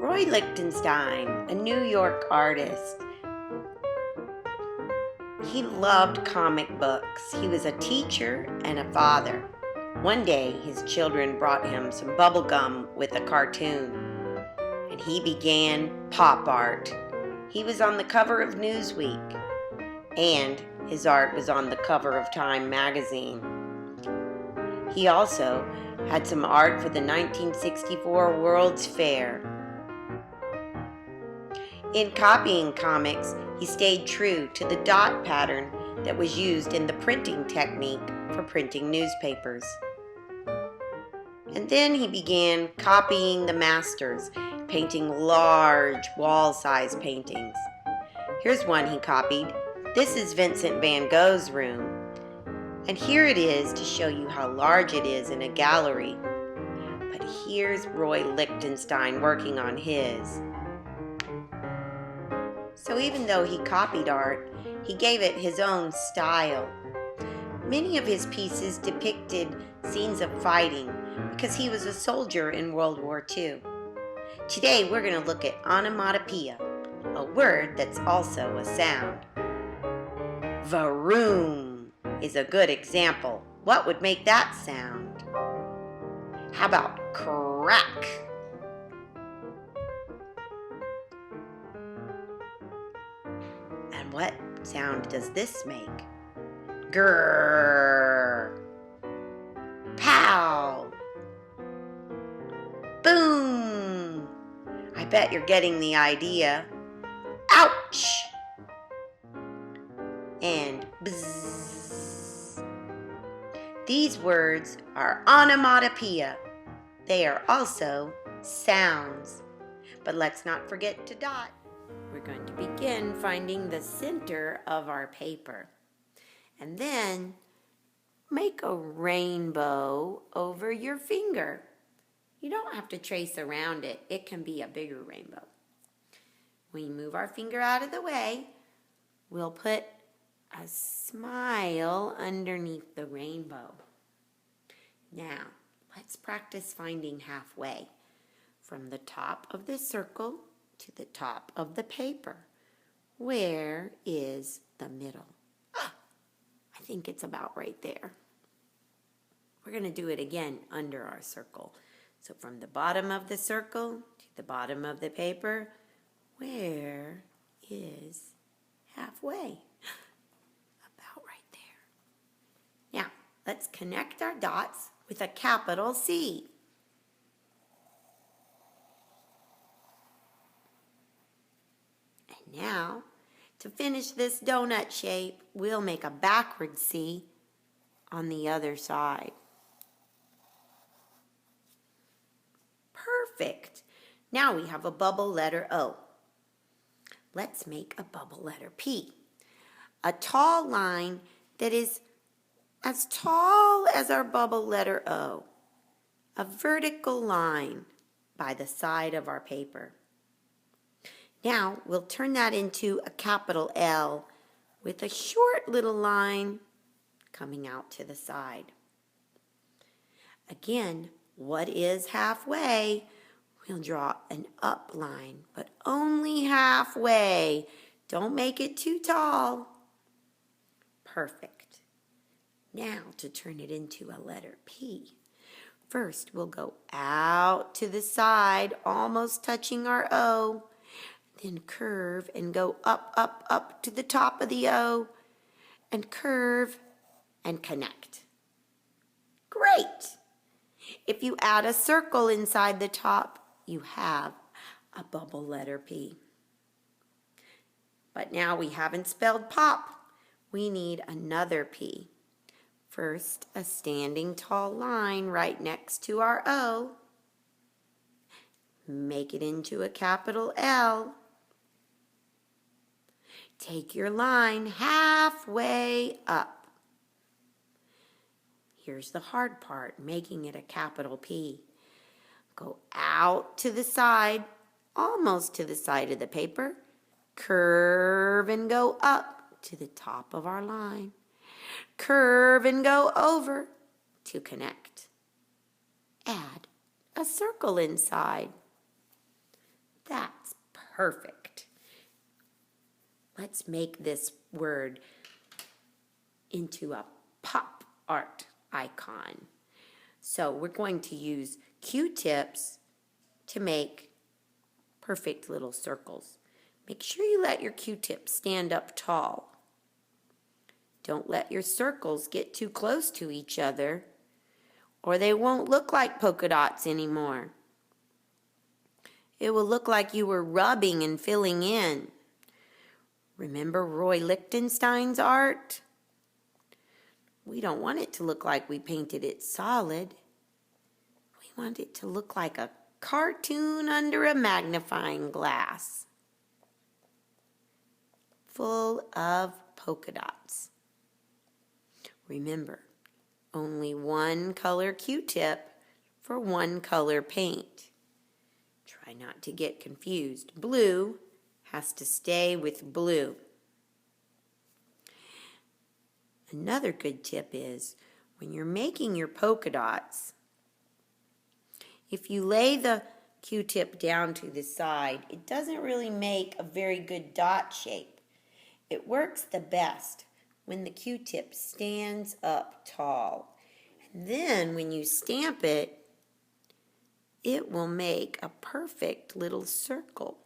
Roy Lichtenstein, a New York artist. He loved comic books. He was a teacher and a father. One day, his children brought him some bubble gum with a cartoon, and he began pop art. He was on the cover of Newsweek, and his art was on the cover of Time magazine. He also had some art for the 1964 World's Fair. In copying comics, he stayed true to the dot pattern that was used in the printing technique for printing newspapers. And then he began copying the masters, painting large wall-size paintings. Here's one he copied. This is Vincent van Gogh's room. And here it is to show you how large it is in a gallery. But here's Roy Lichtenstein working on his. So even though he copied art, he gave it his own style. Many of his pieces depicted scenes of fighting because he was a soldier in World War II. Today we're going to look at onomatopoeia, a word that's also a sound. Varoom is a good example. What would make that sound? How about crack? And what sound does this make? Grrr. Pow. Boom. I bet you're getting the idea. Ouch. And bzzz. These words are onomatopoeia. They are also sounds. But let's not forget to dot. We're going to begin finding the center of our paper. And then make a rainbow over your finger. You don't have to trace around it. It can be a bigger rainbow. When we move our finger out of the way, we'll put a smile underneath the rainbow. Now, let's practice finding halfway from the top of the circle to the top of the paper. Where is the middle? I think it's about right there. We're going to do it again under our circle. So from the bottom of the circle to the bottom of the paper, where is halfway? About right there. Now, let's connect our dots with a capital C. And now, to finish this donut shape, we'll make a backward C on the other side. Perfect. Now we have a bubble letter O. Let's make a bubble letter P. A tall line that is as tall as our bubble letter O. A vertical line by the side of our paper. Now we'll turn that into a capital L with a short little line coming out to the side. Again, what is halfway? We'll draw an up line, but only halfway. Don't make it too tall. Perfect. Now to turn it into a letter P. First, we'll go out to the side, almost touching our O. Then curve and go up, up, up to the top of the O. And curve and connect. Great! If you add a circle inside the top, you have a bubble letter P. But now we haven't spelled pop. We need another P. First, a standing tall line right next to our O. Make it into a capital L. Take your line halfway up. Here's the hard part, making it a capital P. Go out to the side, almost to the side of the paper. Curve and go up to the top of our line. Curve and go over to connect. Add a circle inside. perfect. Let's make this word into a pop art icon. So we're going to use Q-tips to make perfect little circles. Make sure you let your Q-tips stand up tall. Don't let your circles get too close to each other, or they won't look like polka dots anymore. It will look like you were rubbing and filling in. Remember Roy Lichtenstein's art? We don't want it to look like we painted it solid. We want it to look like a cartoon under a magnifying glass, full of polka dots. Remember, only one color Q-tip for one color paint. Try not to get confused. Blue has to stay with blue. Another good tip is, when you're making your polka dots, if you lay the Q-tip down to the side, it doesn't really make a very good dot shape. It works the best when the Q-tip stands up tall. And then when you stamp it, it will make a perfect little circle.